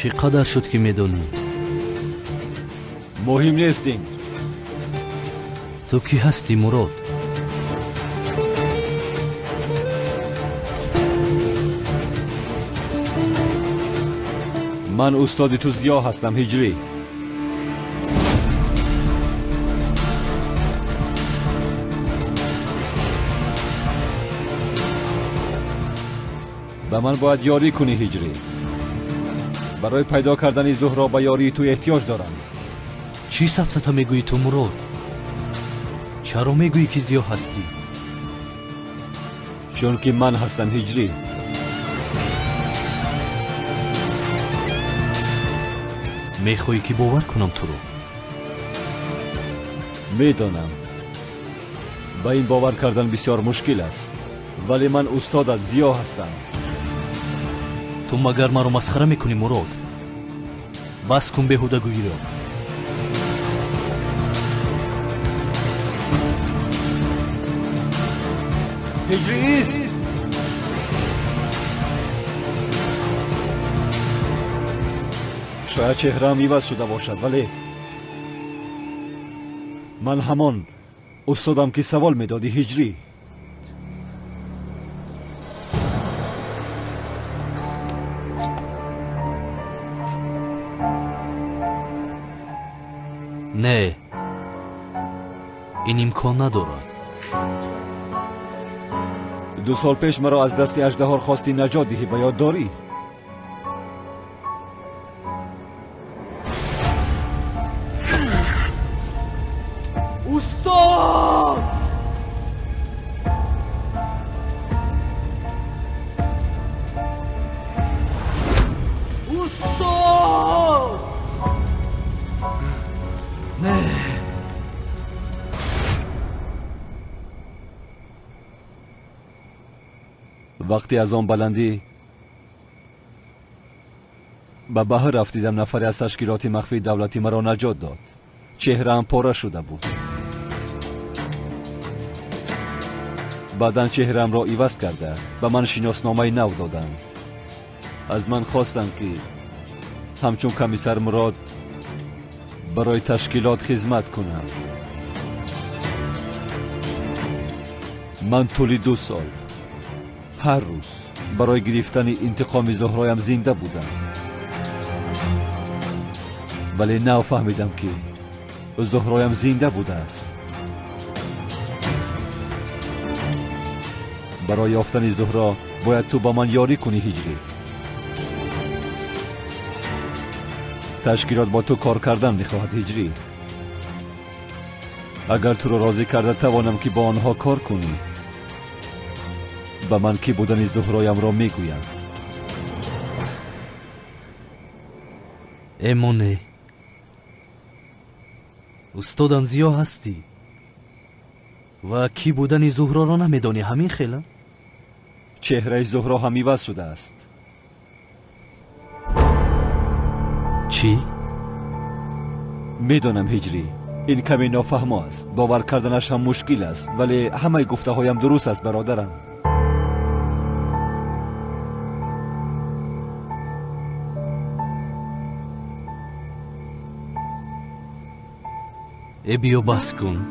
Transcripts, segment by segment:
چقدر شد که میدونی؟ مهم نیستیم. تو کی هستی مراد؟ من استاد تو زیا هستم هجری. و من باید یاری کنی هجری. برای پیدا کردن زهرا به یاری تو احتیاج دارم. چی سفسطه میگویی تو مراد؟ چرا میگویی که زیا هستی؟ چون که من هستم هجری. میخوایی که باور کنم تو رو؟ میدانم با این باور کردن بسیار مشکل است، ولی من استادت زیا هستم. تو مگر مرا مسخره میکنی مراد؟ بس کن بیهودگویی را. هجری ایست. شاید چهره‌ام عوض شده باشد، ولی من همان استادم که سوال میدادی هجری. نه، این امکان ندارد. 2 سال پیش مرا از دست اژدها خواستی نجات دهی، به یاد داری؟ استاد! استاد! نه. وقتی از آن بلندی به بحر رفتیدم، نفری از تشکیلات مخفی دولتی مرا نجات داد. چهره‌ام پاره شده بود. بعداً چهره‌ام را عوض کرده به من شناسنامه نو دادند. از من خواستند که همچون کمیسر مراد برای تشکیلات خدمت کنم. من طول 2 سال هر روز برای گرفتن انتقام زهرایم زنده بودم، ولی نو فهمیدم که زهرایم زنده بوده است. برای یافتن زهرا باید تو با من یاری کنی هجری. تشکیلات با تو کار کردن میخواهد هجری. اگر تو را راضی کرده توانم که با آنها کار کنی. به من کی بودن زهرایم را میگویم. امونه استادم زیا هستی و کی بودن زهرا را نمیدانی؟ همین خیلی؟ چهره زهرا هم عوض شده است. چی؟ میدانم هجری، این کمی نافهم است، باور کردنش هم مشکل است، ولی همه گفته هایم درست است برادرم. ای بیا بس کن.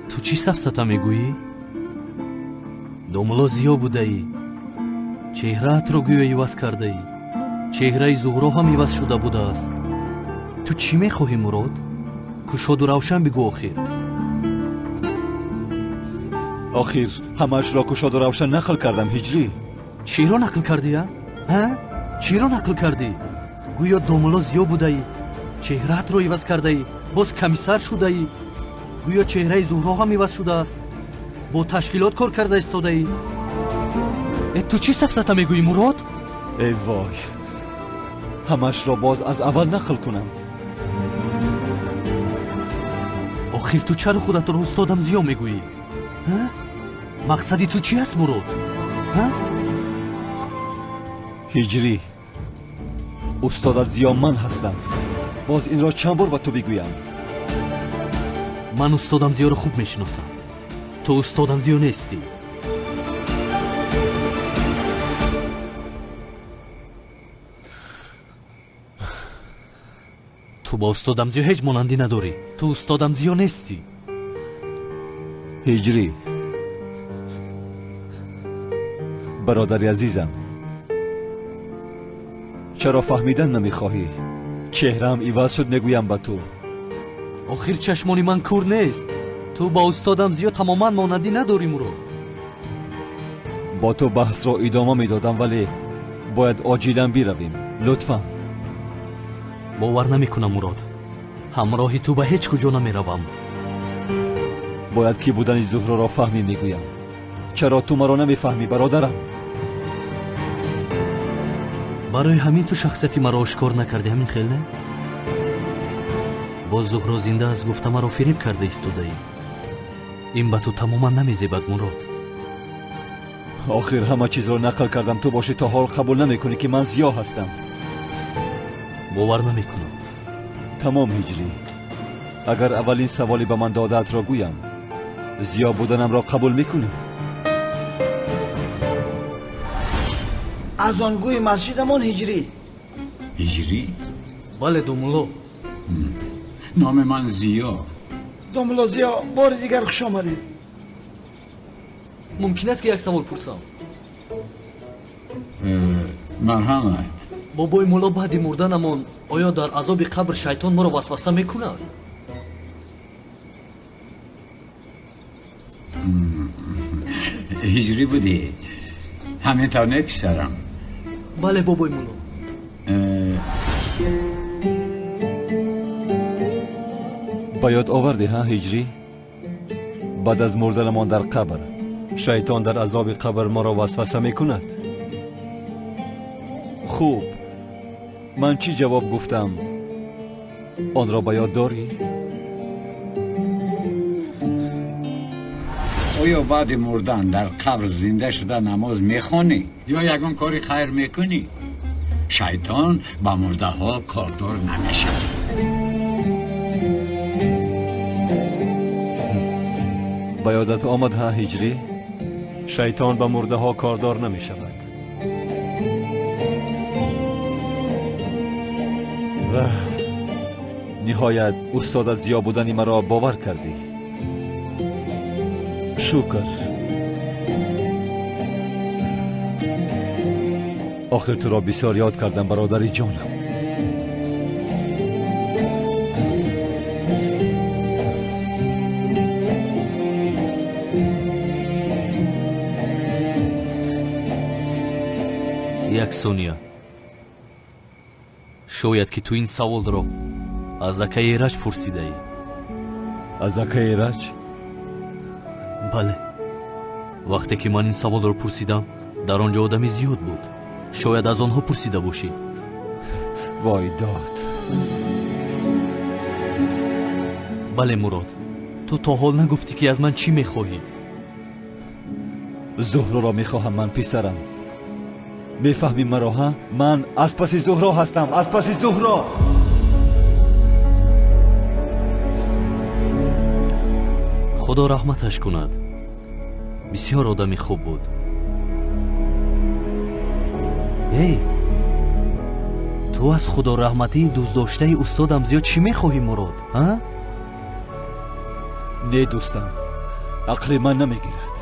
تو چی سفسطه میگویی؟ دوملا زیا بوده ای، چهرهت را گویا عوض کرده ای، چهره زهرا هم عوض شده بوده است. تو چی میخواهی مراد؟ کشاد و روشن بگو. آخر همش را کشاد و روشن نقل کردم هجری. چی را نقل کردی ها؟ چی را نقل کردی؟ گویا دوملا زیا بوده ای، چهرهت را عوض کرده ای، باز کمیسر شده ای. گویا چهره زهرا هم عوض شده است، با تشکیلات کار کرده استاده ای. تو چی سفسطه میگویی مراد؟ ای وای، همش را باز از اول نقل کنم. آخر تو چرا خودت را استادم زیا میگویی؟ مقصدی تو چی است مراد؟ هجری، استادت زیا من هستم. باز این را چند بار با تو بگویم؟ من استادم زیا رو خوب میشناسم. تو استادم زیا نیستی. تو با استادم زیو هیچ مانندی نداری. تو استادم زیو نیستی. هجری برادری عزیزم، چرا فهمیدن نمیخواهی؟ چهرم عوض شد میگویم به تو. آخر چشمانی من کور نیست. تو با استادم زیو تماما مانندی نداری مراد. با تو بحث را ادامه میدادم ولی باید عاجلا برویم. لطفا. باور نمیکنم مراد. همراهی تو به هیچ کجا نمیروم. باید کی بودن زهرا را فهمی میگویم. چرا تو مرا نمیفهمی برادرم؟ برای همین تو شخصیتی مرا آشکار نکردی، همین خیلی نه؟ با زهرا زنده از گفته مرا فریب کرده ایستاده ای. این به تو تماما نمیزیبد مراد. آخر همه چیز را نقل کردم، تو باشی تا حال قبول نمیکنی که من زیا هستم. باور نمیکنم. تمام هجری، اگر اولین سوالی به من دادت را گویم، زیا بودنم را قبول میکنی؟ از آنگوی مسجدمان هجری. هجری؟ بله دوملو. نام من زیا. دوملو زیا، بار دیگر خوش آمدید. ممکن است که یک سوال پرسم؟ مرحمت. بابای مولا بعد مردنمان آیا در عذاب قبر شیطان ما را وسوسه میکند؟ هجری بودی؟ همینطور نه پسرم؟ بله بابای مولا. با یاد آوردی ها هجری؟ بعد از مردنمان در قبر شیطان در عذاب قبر ما را وسوسه میکند. خوب، من چی جواب گفتم؟ آن را با یاد داری؟ آیا بعد مردن در قبر زنده شده نماز میخوانی یا یگان کاری خیر میکنی؟ شیطان با مرده ها کاردار نمیشه. با یادت آمد ها هجری؟ شیطان با مرده ها کاردار نمی شود. نهایت استادت زیا بودنی مرا باور کردی. شکر. آخر تو را بسیار یاد کردم برادری جانم. یک ثانیه. شاید که تو این سوال را از اکه ایرج پرسیده ای. از اکه ایرج؟ بله. وقتی که من این سوال را پرسیدم در آنجا آدمی زیاد بود. شاید از آنها پرسیده باشی. وای داد. بله مراد، تو تا حال نگفتی که از من چی میخواهی؟ زهرا را میخواهم من پسرم. میفهمی مرا ها؟ من از پس زهرا هستم، از پس زهرا. خدا رحمتش کند. بسیار آدمی خوب بود. ای تو از خدا رحمتی دوست داشته استادم زیاد چی میخواهی مراد؟ ها؟ نه دوستم، عقل من نمیگیرد.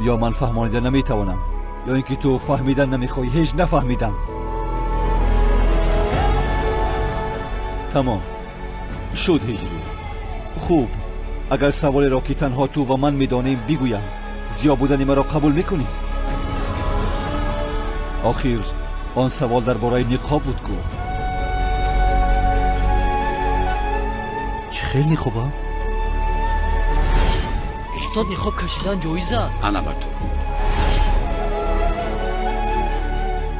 یا من فهمانیده نمیتوانم یا اینکه تو فهمیدن نمیخوای. هیچ نفهمیدم. تمام شد هجری. خوب، اگر سوالی را که تنها تو و من میدانیم بگویم، زیا بودنی مرا قبول میکنی؟ آخر آن سوال درباره نقاب بود کو. چه خیلی خوبه. استاد نقاب کشیدن جایزه است. انا با تو.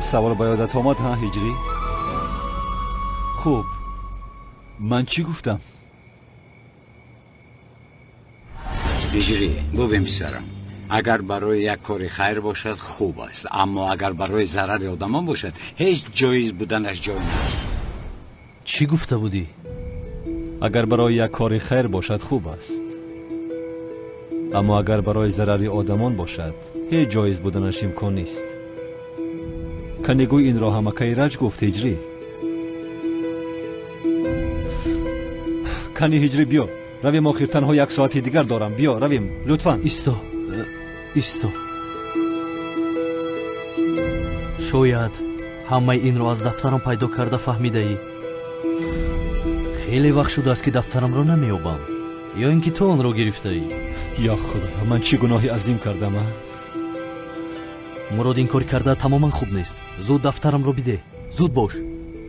سوال با یادت آمد ها هجری؟ خوب، من چی گفتم؟ هجری ببین پسرم، اگر برای یک کاری خیر باشد خوب است، اما اگر برای ضرر آدمان باشد هیچ جایز بودنش جای ندارد. چی گفته بودی؟ اگر برای یک کاری خیر باشد خوب است، اما اگر برای ضرر آدمان باشد هیچ جایز بودنش امکان نیست. کنگوی این را هم اکه ایرج گفت هجری. کانی هجری بیا رویم آخر تنها یک ساعتی دیگر دارم بیا رویم لطفاً ایستو شاید همه این رو از دفترم پیدا کرده فهمیده ای خیلی وقت شده است که دفترم رو نمیابم یا اینکه تو آن رو گرفته ای یا خدا من چه گناهی عظیم کردم مراد این کار کرده تماما خوب نیست زود دفترم رو بده زود باش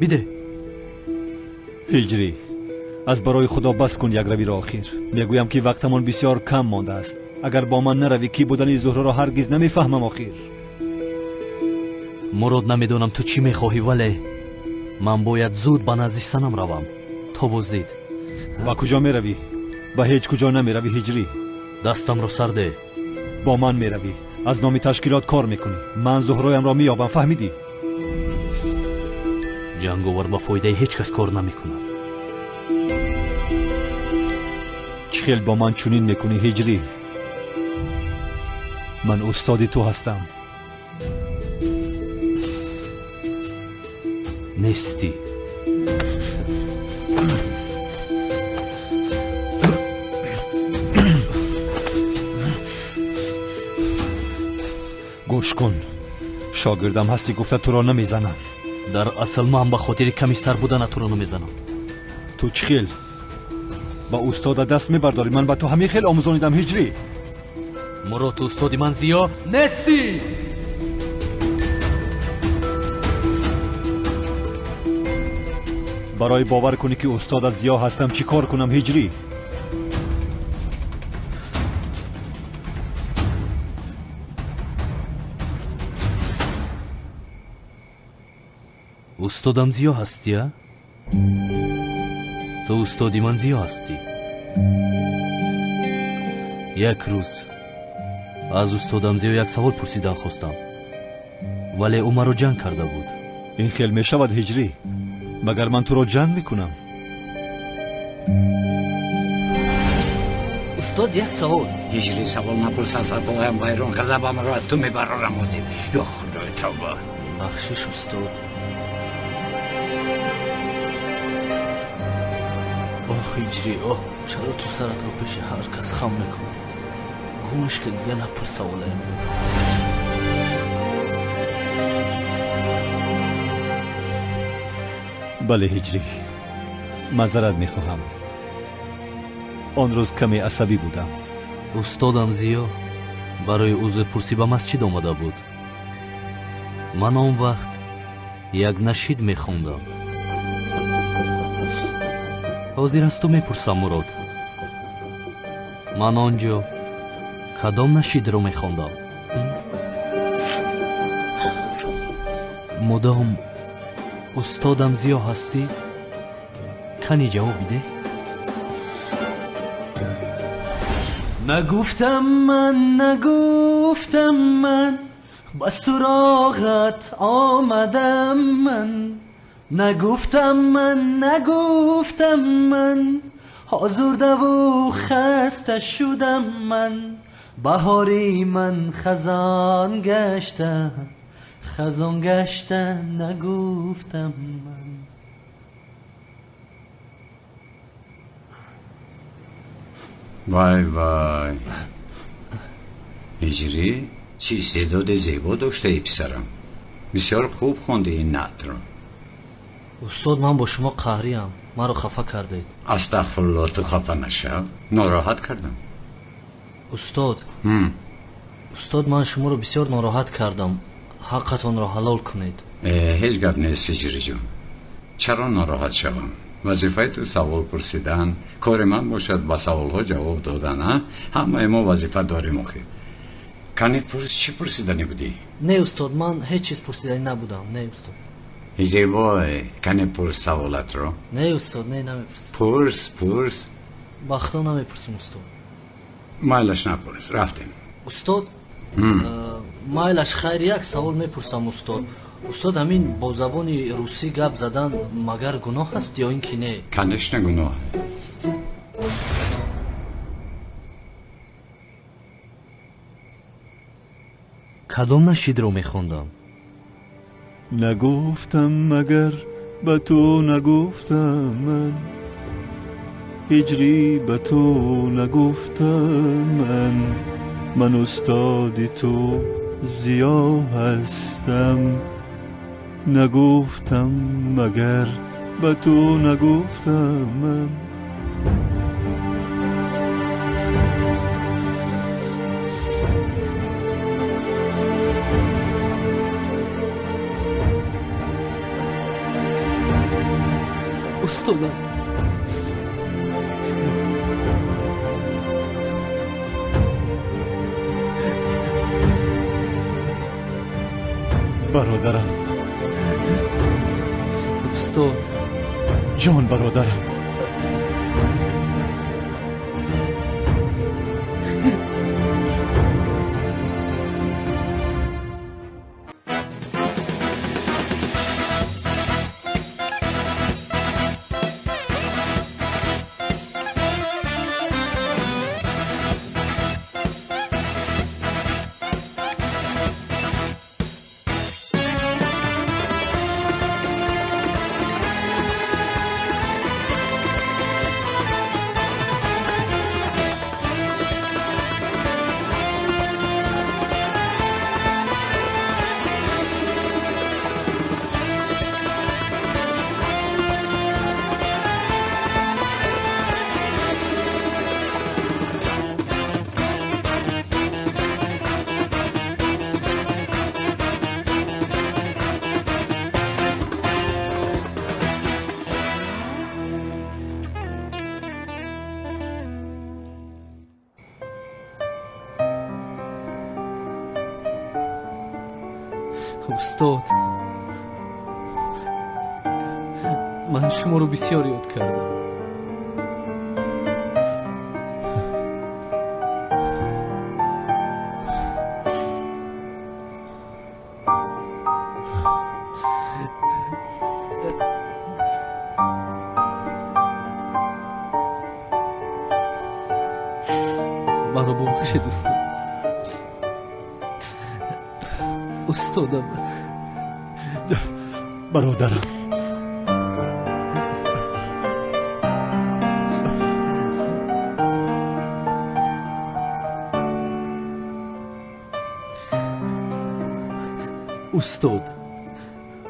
بده هجری از برای خدا بس کن یک روی را آخر میگویم که وقتمان بسیار کم مانده است اگر با من نروی کی بودن زهره را هرگز نمیفهمم آخر مراد نمیدونم تو چی میخواهی ولی من باید زود به نزد سنم روم تا بازدید با کجا میروی با هیچ کجا نمیروی هجری دستم رو سرده با من میروی از نام تشکیلات کار میکنی من زهرایم را مییابم فهمیدی جنگاور با فایده هیچ کس کار نمیکنه چه خیل با من چنین میکنی هجری من استاد تو هستم نیستی گوش کن شاگردم هستی گفته تو را نمیزنم در اصل من به خاطر کمی سر بودن تو را نمیزنم تو چه خیل با استاد دست میبرداری من به تو همین خیل آموزانیدم هجری مراد تو استادی من زیا نیستی برای باور کنی که استاد از زیا هستم چی کار کنم هجری استادم زیا هستی ها؟ تو استادی من زیا هستی یک روز از استادم زیا یک سوال پرسیدن خواستم ولی او مرا جنگ کرده بود این خیل می شود هجری مگر من تو را جنگ میکنم استاد یک سوال هجری سوال نپرس از بایم ویران غضبم را از تو میبرارم آدیم یا خدای توبه بخشش استاد آخ هجری آه چرا تو سرت رو پیش هر کس خم میکنی گوش که دیگه نپرس سواله بله هجری معذرت میخواهم آن روز کمی عصبی بودم استادم زیا برای عضو پرسی به مسجد آمده بود من آن وقت یک نشید میخوندم حاضر است تو میپرسم مراد من آنجا کدام نشید رو میخوندم مدام استادم زیا هستی کنی جواب بده نگفتم من با سراغت آمدم من نگفتم من آزرده و خسته شدم من بهاری من خزان گشته نگفتم من وای هجری چه استعداد زیبا داشته ای پسرم بسیار خوب خوندی این نعت را استاد من با شما قهریم مرا خفه کردید استغفرالله تو خفه نشو ناراحت کردم استاد من شما رو بسیار ناراحت کردم حقتون را حلال کنید هیچ گپ نیست هجری جان چرا ناراحت شوم وظیفه تو سوال پرسیدن کار من باشد با سوال ها جواب دادن همه ما وظیفه داریم آخه کنی چی پرسیدنی بودی؟ نه استاد من هیچ چیز پرسیدنی نبودم نه استاد هجری بای کنی پرس سوالت رو نه استاد نه نمیپرسم پرس بختا نمیپرسم استاد مایلش نپرس رفتیم استاد مایلش خیر یک سوال میپرسم استاد همین با زبان روسی گپ زدن مگر گناه است یا اینکه نه کنش نه گناه کدام نشید رو میخوندم نگفتم مگر به تو نگفتم من هجری به تو نگفتم من استاد تو زیا هستم نگفتم مگر به تو نگفتم من استادم برادرم استاد جان برادرم استاد من شما رو بسیار یاد کردم منو ببخشید استادم برادرم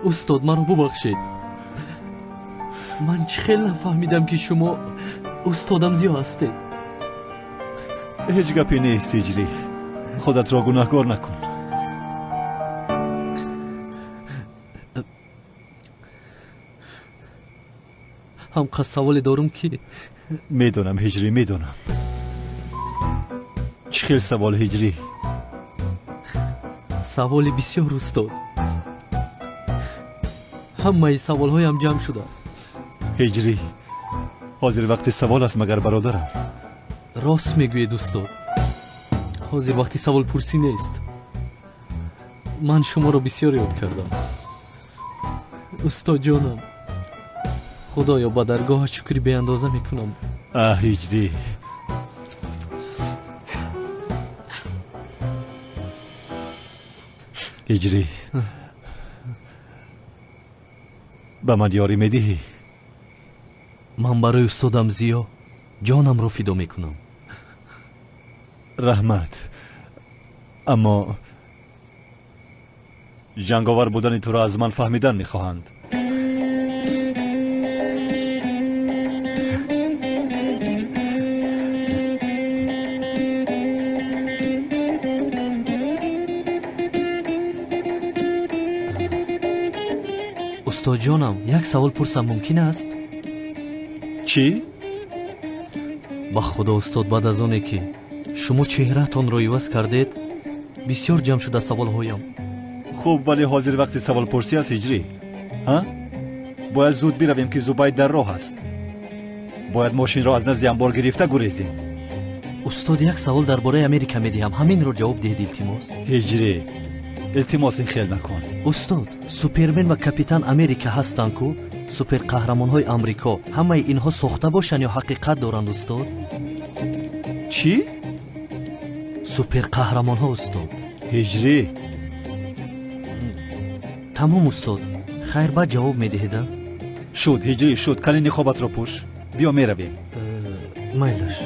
استاد منو ببخشید من چه خیلی نفهمیدم که شما استادم زیا هستید هیچ گپی نیست هجری خودت را گناهکار نکن همقدر سوال دارم که میدونم هجری میدونم چه خیلی سوال هجری سوال بسیار استاد همه سوال هایم جمع شده هجری حاضر وقت سوال است مگر برادرم راست میگوید استاد حاضر وقتی سوال پرسی نیست من شما را بسیار یاد کردم استاد جانم خدایا با درگاه شکری به اندازه میکنم هجری هجری به من یاری میدهی من برای استادم زیا جانم رو فدا میکنم رحمت اما جنگاور بودن تو را از من فهمیدن میخواهند استاد جانم یک سوال پرسم ممکن است؟ چی؟ با خدا استاد بعد از آنه که شما چهرهتان را عوض کردید بسیار جمع شده سوال هایم خوب ولی حاضر وقت سوال پرسی است هجری ها؟ باید زود برویم که زوبای در راه است باید ماشین را از نزد انبار گرفته گریزیم استاد یک سوال درباره امریکا میدهم همین رو جواب دهید التماس هجری التماس این خیل نکن استاد سوپرمن و کاپیتان امریکا هستند کو سوپر قهرمان های امریکا همه اینها ساخته باشند یا حقیقت دارند استاد چی؟ سوپر قهرمان ها استاد هجری تمام استاد خیر بعد جواب میدهید شد هجری شد کلین خوابت را پوش بیا میرویم مایلش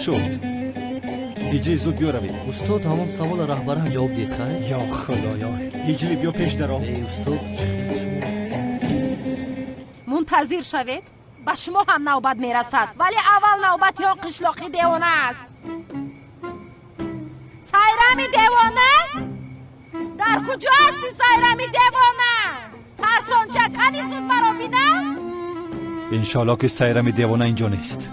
شو هیجری زود بیا روید. استاد همون سوال رهبره جواب دید خیر؟ یا خدایا هیجری بیا پیش درو. ای استاد منتظر شوید با شما هم نوبت میرسد ولی اول نوبت یا قشلاقی دیوانه است. سایرمی دیوانه؟ در کجا هستی سایرمی دیوانه؟ ترسان چکدی زود برا بینم؟ انشالله که سایرمی دیوانه اینجا نیست.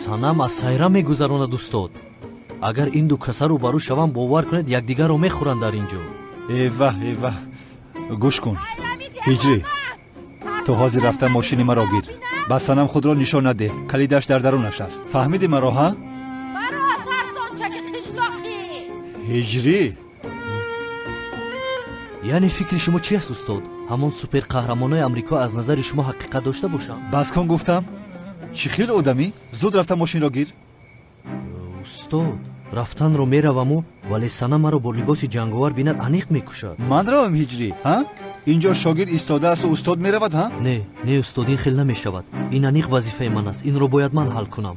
санам аз сайра мегузаронад устод. агар ин ду каса рӯбарӯ шаванд бовар кунед якдигарро мехӯранд дар ин ҷо. эва гӯш кун ҳиҷрӣ, ту ҳозир рафта мошини маро гир, ба санам худро нишон наде, калидаш дар дарунаш аст. фаҳмиди маро ҳа? баро тарсончаки қишлоқӣ. ҳиҷрӣ, яъне фикри шумо чи аст устод? ҳамон суперқаҳрамонои амрико аз назари шумо ҳақиқат дошта бошанд? бас кун гуфтам. чӣ хел одамӣ? зуд рафта мошинро гир. устод рафтанро мераваму вале сана маро бо либоси ҷанговар бинад аниқ мекушад. ман равам ҳиҷрӣ, ҳа? инҷо шогирд истодааст устод меравад, ҳа? не устод, ин хел намешавад. ин аниқ вазифаи ман аст, инро бояд ман ҳал кунам.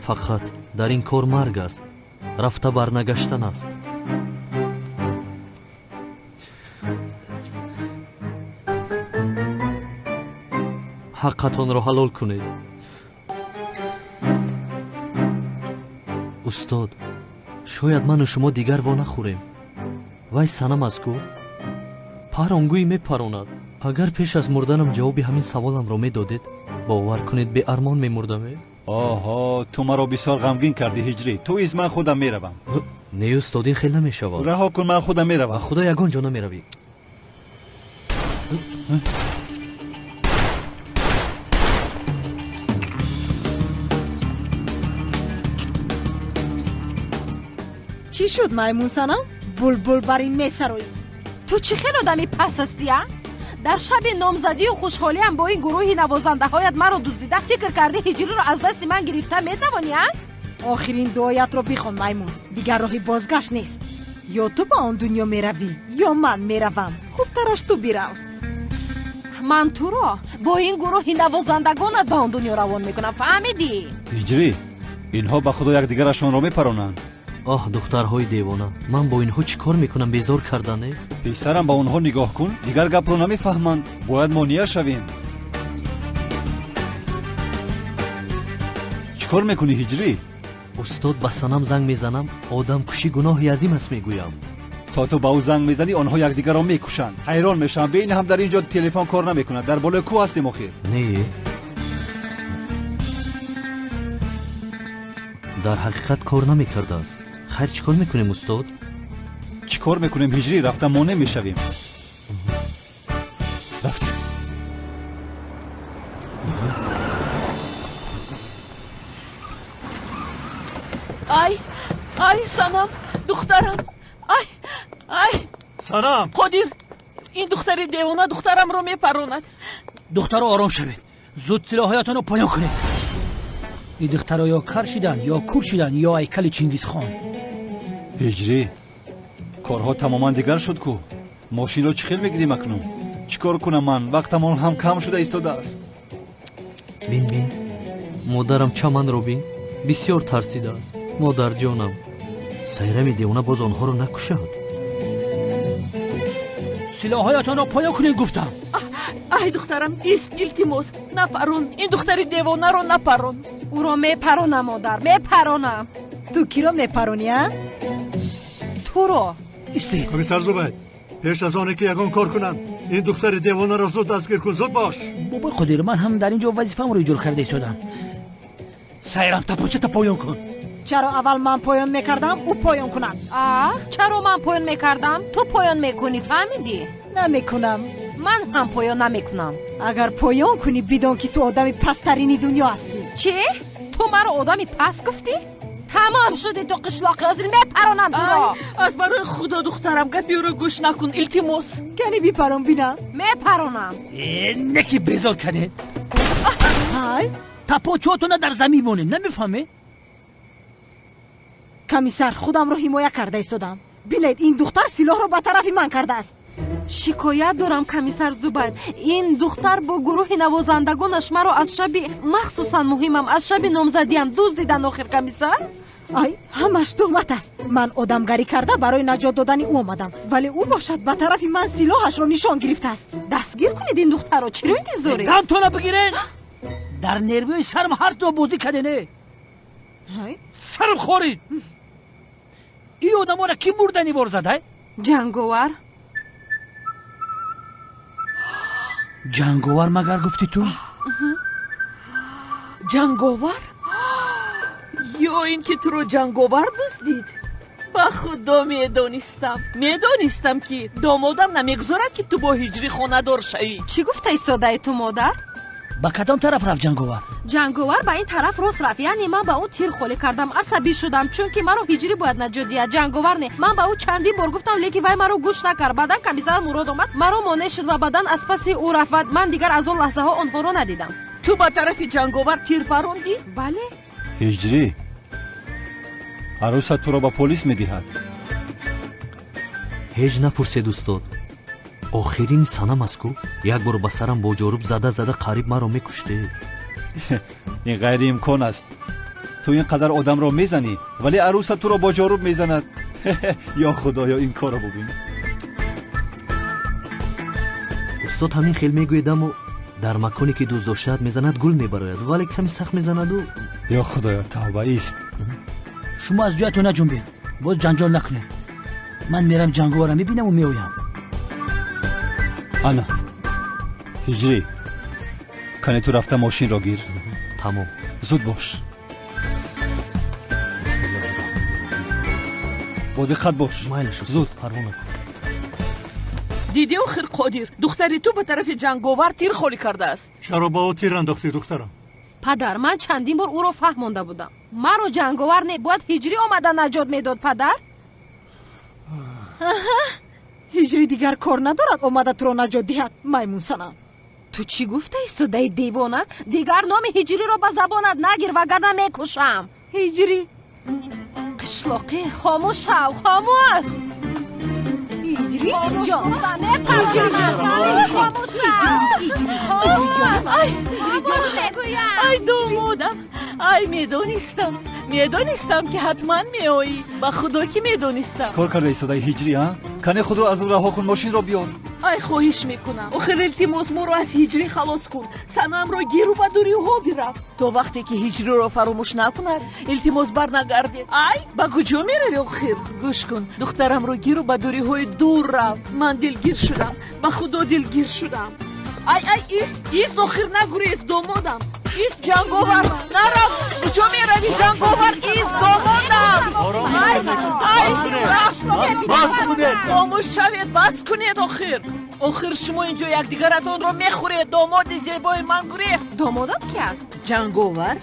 фақат дар ин кор марг аст, рафта барнагаштан аст. ҳаққатонро ҳалол кунед. устод, шояд ману шумо дигар во нахӯрем. вай санам аст ку паронгӯӣ мепаронад. агар пеш аз мурданам ҷавоби ҳамин саволамро медодед, бовар кунед беармон мемурдаме. оҳо, ту маро бисёр ғамгин кардӣ ҳиҷрӣ. ту из ман худам меравам. не устод, ин хел намешавад. раҳо кун, ман худам меравам. худо ягон ҷо намеравӣ. چی شد مایمون سنم؟ بلبل بر این میسروی. تو چی خیلی آدمی پس هستی ها؟ در شب نامزدی و خوشحالی هم با این گروهی نوازنده هایت مرا دزدیده فکر کرده هیجری رو از دست من گرفته میتوانی ها؟ آخرین دعایت رو بخون مایمون، دیگر راهی بازگشت نیست. یا تو با آن دنیا میروی یا من میروم. خوب ترش تو بیرو. من تو رو با این گروهی نوازندگانت به آن دنیا روان میکنم، فهمیدی؟ ҳиҷрӣ, инҳо ба худо якдигарашонро мепаронанд. آه دخترهای دیوانه، من با اینها چی کار میکنم؟ بیزار کردنه؟ پسرم با اونها نگاه کن، دیگر گپ رو نمیفهمند. باید مانع شویم. چی کار میکنی هیجری؟ استاد با سنم زنگ میزنم، آدم کشی گناهی عظیم است میگویم. تا تو با او زنگ میزنی آنها یکدیگر را میکشند. حیران میشم ببین هم در اینجا تلفن کار نمیکند. در بالای کوه هستیم آخر. نه، در حقیقت کار نمیکرده است. خیر چیکار میکنیم استاد؟ چیکار میکنیم هیجری؟ رفتم ما نمیشویم. رفتیم. ای سنم دخترم، ای سنم قادر، این دختر دیوانه دخترم رو میپروند. دختر آرام شوید، زود سلاحایتان رو پایان کنید. این دخترها یا کر شدن یا کور شدن یا هیکل چنگیز خان. هیجری کارها تماما دیگر شد کو. ماشین رو چی خیل میگیریم اکنون؟ چیکار کنم من؟ وقتمان هم کم شده ایستاده است. بین مادرم چمن رو بین، بسیار ترسیده است. مادر جانم، سایرمی دیوانه باز آنها رو نکشد. سلاحایتان رو پایان کنید گفتم. ای دخترم ایست، التماس نپرون، این دختر دیوانه رو نپرون. او رو میپرونم مادر، میپرونم. تو کی رو میپرونی ها؟ تو رو. ایستی کمیسر زبید، پیش از آنه که یگان کار کنند این دختر دیوانه را زود دستگیر کن. زود باش. بابا قادر، من هم در اینجا وظیفه‌ام رو اجرا کرده ایستادم. سایرم تپانچه تا پایان کن. چرا اول من پایان میکردم او پایان کنم؟ چرا من پایان میکردم تو پایان میکنی؟ فهمیدی؟ نمیکنم. من هم پایان نمیکنم. اگر پایان کنی بدون که تو آدمی پسترینی دنیا هستی. چی؟ تو مرا آدمی پس گفتی؟ تمام شدی تو قشلاقی حاضر میپرونم تو را. از برای خدا دخترم گپی رو گوش نکن، التماس. کنی بیپرون بینم؟ میپرونم. نکی بیزار کنه. های؟ تپانچه‌هاتون در زمین مونه، نمیفهمه؟ کمیسر خودم رو حمایه کرده ایستادم. بینید این دختر سلاح رو به طرف من کرده است. شکایت دارم کمیسر زوبید. این دختر با گروه نوازندگانش مرا از شب مخصوصا مهمم از شب نامزدیم دزدیدن. آخر کمیسر ای همش تهمت است. من آدمگری کرده برای نجات دادن او آمدم، ولی او باشد به طرف من سلاحش رو نشان گرفته است. دستگیر کنید این دختر رو. چرا انتظاری؟ گانتونا بگیرین. در نروی سرم هر دو بازی کردنه. سرم خورید. این آدم ها را کی مردنی بار زده؟ جنگاور. جنگاور مگر گفتی تو؟ جنگاور؟ یا این که تو رو جنگاور دزدید؟ با خدا میدانستم که دامادم نمیگذارد که تو با هجری خانه دار شوی. چی گفته ایستاده تو مادر؟ با کدام طرف رفت جنگاور؟ جنگاور به این طرف راست رفت. یعنی من به اون تیر خولی کردم. عصبی شدم چون که مرا هجری باید نجات دهد. جنگاور نه. من به او چندین بار گفتم لیکی وای مرا گوش نکرد. بعدن کمیسر مراد اومد مرا مانع شد و بعدن از پس او رفت. من دیگر از اون لحظه ها آنها رو ندیدم. تو با طرف جنگاور تیر فروندی؟ بله. هجری عروست تو را با پلیس میدهد. هیچ نپرسید استاد. آخرین سنم است کو یک بار به سرم با جارب زده قریب مرا میکشته. این غیر امکان است. تو اینقدر آدم را میزنی ولی عروست تو را با جارب میزند. یا خدایا این کارو ببین. استاد همین خیلی میگویدم و در مکانی که دوست داشتد میزند گل میبراید ولی کمی سخت میزند و یا خدایا توبه است. شما از جایتون نجنبید. باز جنجال نکنید. من میرم جنگاور را میبینم و میایم. انا هجری کنی تو رفته ماشین را گیر. تمام. زود باش. با دقت باش. مایلش زود. پروا نکن. دیدی آخر قادر دختری تو به طرف جنگاور تیر خولی کرده است. چرا با او تیر انداختی دخترم؟ پدر من چندین بار او را فهمانده بودم. مرا جنگاور نه باید هجری آمدن نجات میداد. پدر هجری دیگر کار ندارد اومده تو رو نجات دهد. میمون سنم تو چی گفته ایستاده دیوانه؟ دیگر نام هجری را به زبانت نگیر وگرنه میکشم. هجری قشلاقی خاموش شو. خاموش. هجری جان. هجری جان. ای دامادم. ای میدانستم که حتما میایی. با خدا که میدانستم. کار کرده ایستاده هجری ها؟ کنی خود رو از رها کن ماشین را بیار. ای خواهش میکنم آخر التماس ما رو از هجری خلاص کن. سنم رو گیرو به دوری ها برفت. تا وقتی که هجری رو فراموش نکند التماس بر نگردید. ای با کجا میروی آخر؟ گوش کن دخترم رو گیرو به دوری های دور رفت. من دلگیر شدم. با خدا دلگیر شدم. ای ایست آخر نگریز دامادم. ایست جنگاور نرم. کجا میروی جنگاور؟ ایست دامادم. خاموش شوید. بس کنید آخر شما اینجا یکدیگرتان رو میخورید. داماد زیبای من گریخت. دامادت کی است؟ جنگاور.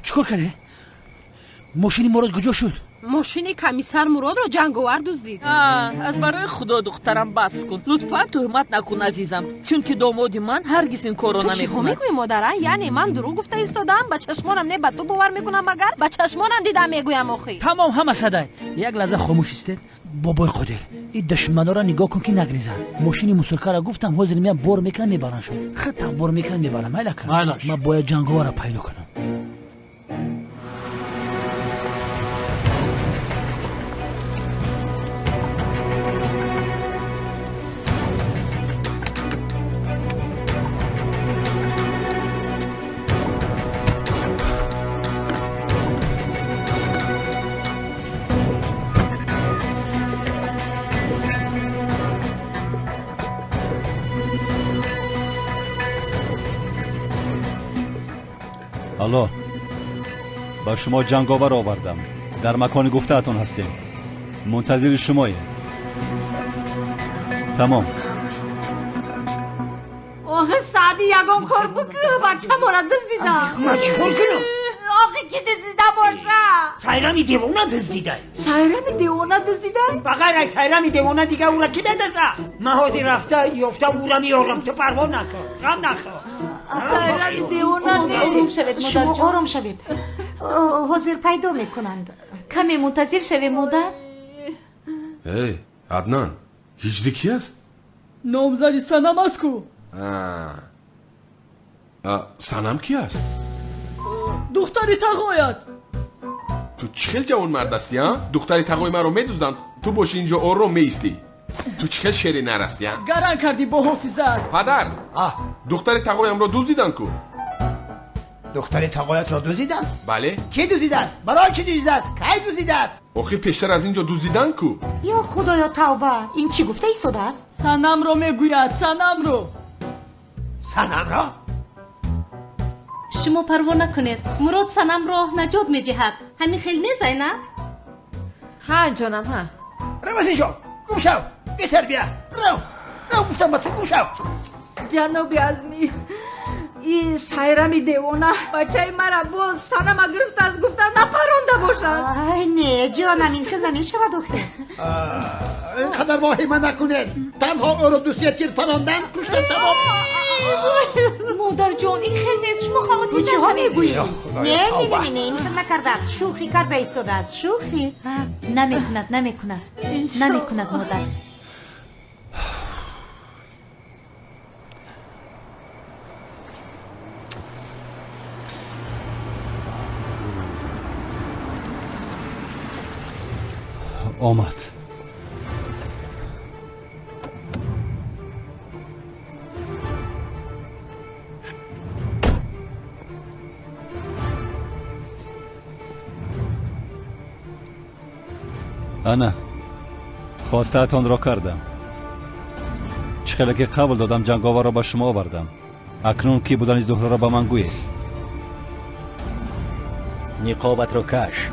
چیکار کردی؟ ماشین مراد کجا شد؟ ماشین کمیسر مراد رو جنگاور دزدید. از برای خدا دخترم بس کن. لطفا تهمت نکن عزیزم. چون که داماد من هرگز این کارو نمیکنه. تو چی میگویی مادر؟ یعنی من دروغ گفته ایستادم؟ با چشمانم نه به تو باور میکنم مگر با چشمانم دیدم میگویم آخی. تمام همه صدای. یک لحظه خاموش ایسته. بابای قادر این دشمنا را نگاه کن که نگریزن. ماشین موسیقی را گفتم حاضر میام بار میکنم میبرنشون. خطم بار میکنم میبرم. مایلش من باید جنگاور را پیدا کنم. الو با شما جنگاور آوردم. در مکان گفته اتون هستیم. منتظر شماییم. تمام. آخه سعدی یگان کار بکنه بچه مورد دزدیدم. من چیکار کنم؟ آخه کی دزدیده باشه؟ سایرامی دیوانه دزدیده. سایرامی دیوانه دزدیده؟ بغیر از سایرامی دیوانه دیگه او را کی بدزده؟ مهازی رفته یافته او را میارم تو پروا نکن غم نخور. سایرامی دیوانه آروم شوید مادر جان. آروم شوید. حاضر پیدا میکنند. کمی منتظر شوی مادر. ای عدنان هجری کی است؟ نامزدی سنم است کو. سنم کی است؟ دختری تقویت. تو چه خیلی جوان مرد هستی ها؟ دختری تقوی من رو میدوزدن تو باشی اینجا آروم میستی. تو چه خیلی شیری نرستی ها؟ گران کردی با حافظت. پدر دختری تقوی هم رو دزدیدن کو. دختری تقویت را دزدیدن؟ بله. کی دزدیده است؟ برای چی دزدیده است؟ کی دزدیده است؟ آخه پیشتر از اینجا دزدیدن کو. یا خدایا توبه، این چی گفته ایستاده است؟ سنم رو میگوید، سنم رو. سنم را؟ شما پروا نکنید، مراد سنم را نجات میدهد. همین خیلی نیست نه؟ ها جانم ها. رو از اینجا گم شو بهتر بیا. رو گفتم بطفی گم شو. جناب عزمی، این سایرامی دیوانه بچه مرا باز سنم گرفت از گفتن نپرانده باشد. آی نه جانم، این خیلی نمیشود آخه. اینقدر واهمه نکنید. تنها او رو دوستی تیر پراندن کشتن تمام. مادر جان این خیلی نیست، شما خواهدی نشوید. نه این خیلی نکرده است، شوخی کرده ایستاده است. شوخی نمیکند مادر. آمد. انا خواسته‌تان را کردم. چخیلی که قبول دادم جنگاور را به شما آوردم. اکنون کی بودن زهره را به من گویید. نقابت را کش.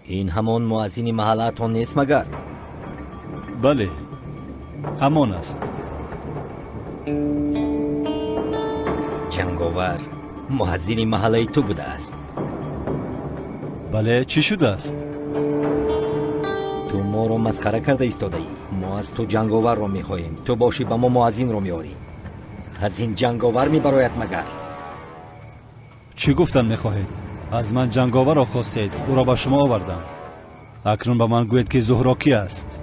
این همان مؤذن محلتان نیست مگر؟ بله همان است. جنگاور مؤذن محله تو بوده است. بله چی شده است؟ تو ما رو مسخره کرده ایستاده ای. ما از تو جنگاور رو میخواهیم، تو باشی به ما مؤذن رو میاری. از این جنگاور میبراید مگر؟ چی گفتن میخواهید؟ از من جنگاور را خواستید، او را به شما آوردم. اکنون به من گوید که زهره کی است؟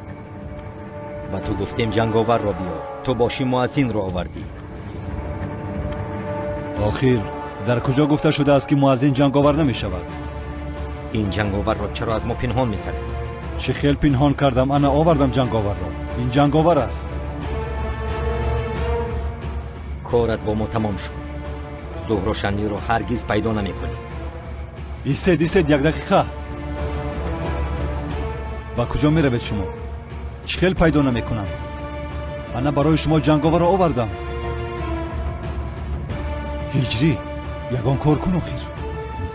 با تو گفتیم جنگاور را بیار، تو باشی مؤذن را آوردی. آخر در کجا گفته شده است که مؤذن جنگاور نمی شود؟ این جنگاور را چرا از ما پنهان میکردی؟ چه خیل پنهان کردم؟ انا آوردم جنگاور را. این جنگاور است. کارت با ما تمام شد. زهره شنی را هرگز پیدا نمیکنی. ایستید یک دقیقه. با کجا می روید شما؟ چخیل پیدا نمی کنم. انا برای شما جنگاور را آوردم. هجری یگان کار کن آخر.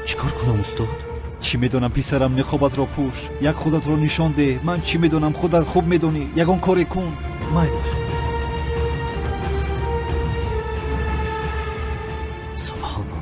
چی کار کنم استاد؟ چی میدونم پسرم، نقابت را پوش، یک خودت را نشان ده. من چی میدونم، خودت خوب میدونی. یگان کاری کن. مایدش سبحان الله.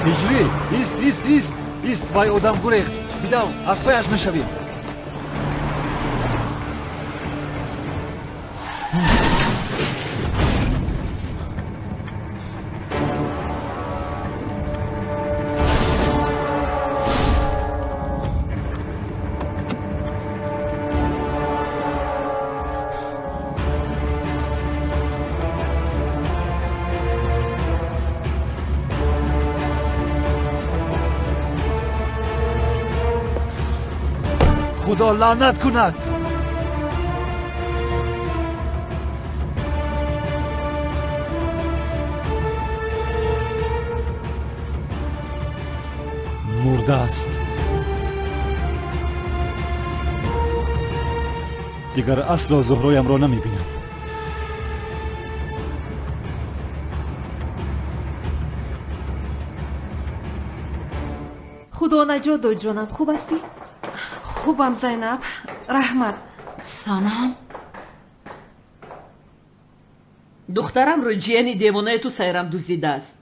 هجری ایست وای آدم گریخت. بیداو از پایش نشوید. خدا لعنت کند. مرده است. دیگر اصلا زهرایم را نمیبینم. خدا نجات داد جانم. خوب هستی؟ خوبم زینب. رحمت. سلام. دخترم رو جیانی دیوانه تو سایرم دزدیده است.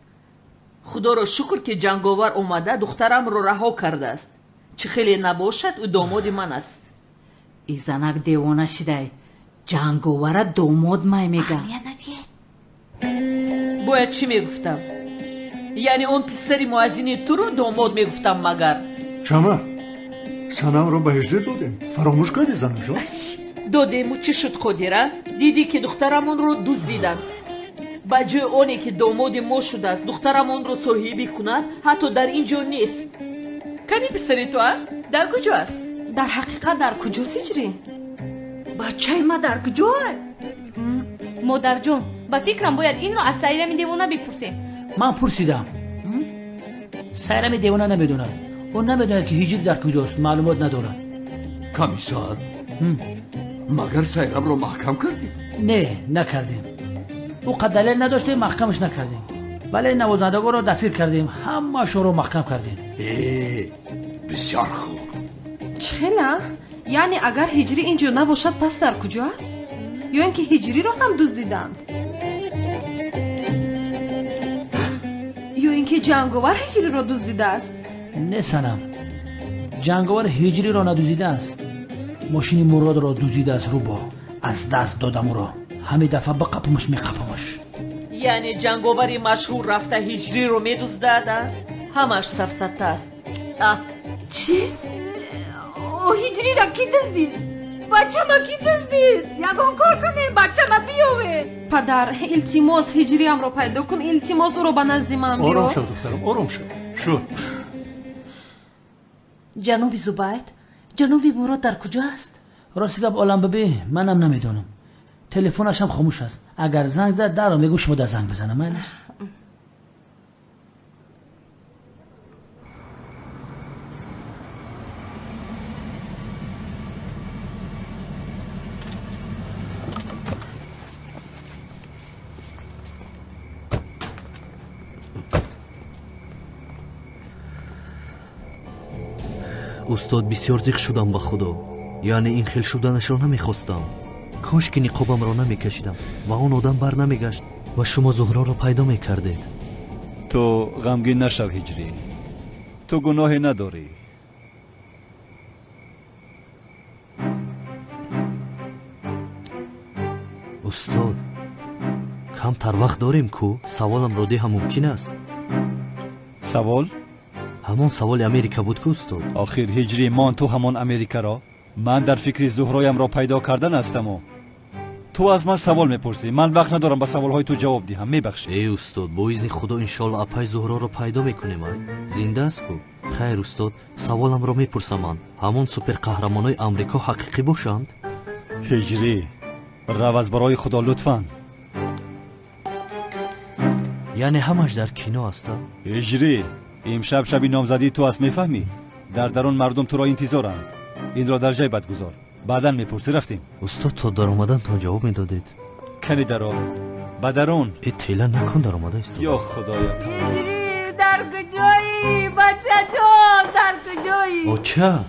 خدا رو شکر که جنگاور اومده دخترم رو رها کرده است. چه خیلی نباشد او داماد من است. ای زنک دیوانه شده. جنگاور داماد مای میگه. باید چی میگفتم؟ یعنی اون پسری معزینی تو رو داماد میگفتم مگر؟ چما سنم رو به هجری دادیم. فراموش کردی زنم جان؟ دادیم و چی شد خودیره؟ دیدی که دخترمون رو دزدیدن. با جای اونی که داماد ما شده است دخترمون رو صاحبی کند حتی در اینجا نیست. کنی پسری تو در کجا است؟ در حقیقت در کجاست هجری؟ بچه ما در کجا؟ مادر جون با فکرم باید این رو از سایرم دیوانه بپرسیم. من پرسیدم. سایرم دیوانه نمیدونه. اون نمیدونه که هجری در کجاست. معلومات نداره. کمیسار مگر سایرم رو محکم کردید؟ نه نکردیم. او قد دلیل نداشته محکمش نکردیم. ولی نوازندگان رو دستگیر کردیم. همه شو رو محکم کردیم. بسیار خوب. چلا؟ یعنی اگر هجری اینجا نباشد پس در کجا است؟ یا اینکه هجری رو هم دزدیدند؟ یا اینکه جنگاور هجری رو دزدیده است؟ نه سنم. جنگاور هجری رو ندزدیده است. ماشین مراد رو دزدیده است. رو با از دست دادم رو. همه دفعه با قپمش میقپمش. یعنی جنگاوری مشهور رفته هجری رو میدزده؟ همش سفسطه است. چی؟ او هجری را کی دزدید؟ بچه ما کی دزدید؟ یکان کار کنید بچه ما بیاوه. پدر التماس هجری هم رو پیدا کن. التماس او رو به نزد من بیار. آرام شد دخترم آرام شد. جنوبی زبید جنوبی مراد در کجا است؟ راستی گپ عالم ببی منم نمیدونم. تلفنش هم خاموش است. اگر زنگ زد در رو میگو شما در زنگ بزنم. مالش استاد بسیار زیق شدم با خدا. یعنی این خیل شدنش را نمیخواستم. کاش که نقابم را نمیکشیدم و اون آدم بر نمیگشت و شما زهرا را پیدا میکردید. تو غمگین نشو هجری. تو گناهی نداری. استاد کمتر وقت داریم کو سوالم را دهم ممکن است؟ سوال؟ همون سوال امریکا بود که استاد. آخر هجری مان تو همون امریکا را؟ من در فکر زهرایم را پیدا کردن هستم و تو از من سوال میپرسی. من وقت ندارم با سوالهای تو جواب دهم. میبخشی؟ ای استاد با اذن خدا انشالله اپای زهرا را پیدا میکنیم. زنده است کو؟ خیر استاد سوالم را میپرسم. من همون سوپر قهرمانای امریکا حقیقی باشند؟ هجری رو از برای خدا لطفاً. یعنی همش در کینو است؟ هجری امشب شبی نامزدی تو است میفهمی؟ در درون مردم تو را انتظارند. این را در جای بد گذار. بعداً میپرسی. رفتیم. استاد تا در اومدن تا جواب میدادید. کنی درو بدرون اطلاع نکن در اومده است. یا خدایا هجری در کجایی؟ بچه جان در کجایی؟ بچه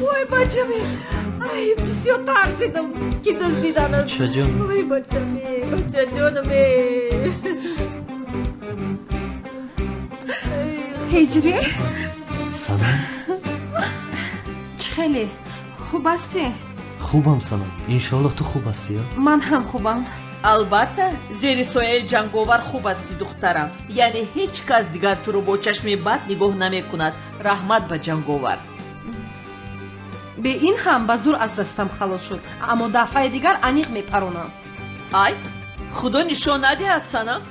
وای بچه می ای بسیار ترسیدم که دزدیدن. بچه جان وای بچه می بچه جان می هجری؟ سنم خیلی خوب هستی؟ خوبم سنم. انشالله تو خوب هستی؟ من هم خوبم. البته زیر سایه جنگاور خوب هستی دخترم. یعنی هیچ کس دیگر تو رو با چشم بد نگاه نمی کند. رحمت به جنگاور. به این هم به زور از دستم خلاص شد اما دفعه دیگر انیق میپرونم. ای خدا نشان ندهد سنم.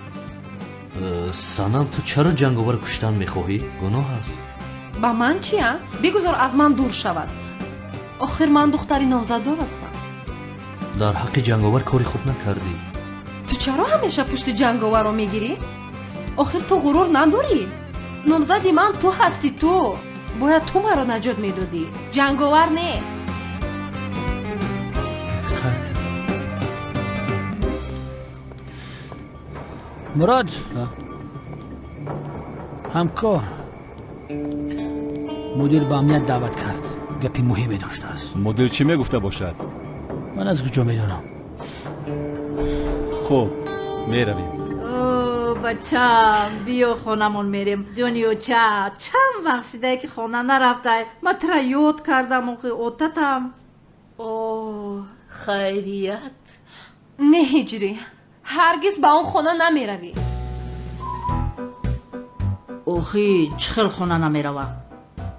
سنم تو چرا جنگاور کشتن میخواهی؟ گناه است. ба ман чия? бигузор аз ман дур шавад. охир ман духтари новзаддор ҳастам. дар ҳаққи ҷанговар кори хуб накардӣ. ту чаро ҳамеша пушти ҷанговарро мегирӣ? охир ту ғурур надорӣ? номзади ман ту ҳастӣ. ту бояд ту маро наҷот медодӣ, ҷанговар не. мурод ҳамкор мудир ба амният даъват кард. гапи муҳиме доштааст. мудир чӣ мегуфта бошад? ман аз куҷо медонам. хуб, меравем. бачам, биё хонамон мерем. ҷониёча, чанд вақт шидае ки хона нарафтай. ман тра ёд кардам, охи отатам. хайрият? Не ҳиҷрӣ, ҳаргиз ба он хона намеравӣ. охи чӣ хел хона намеравам?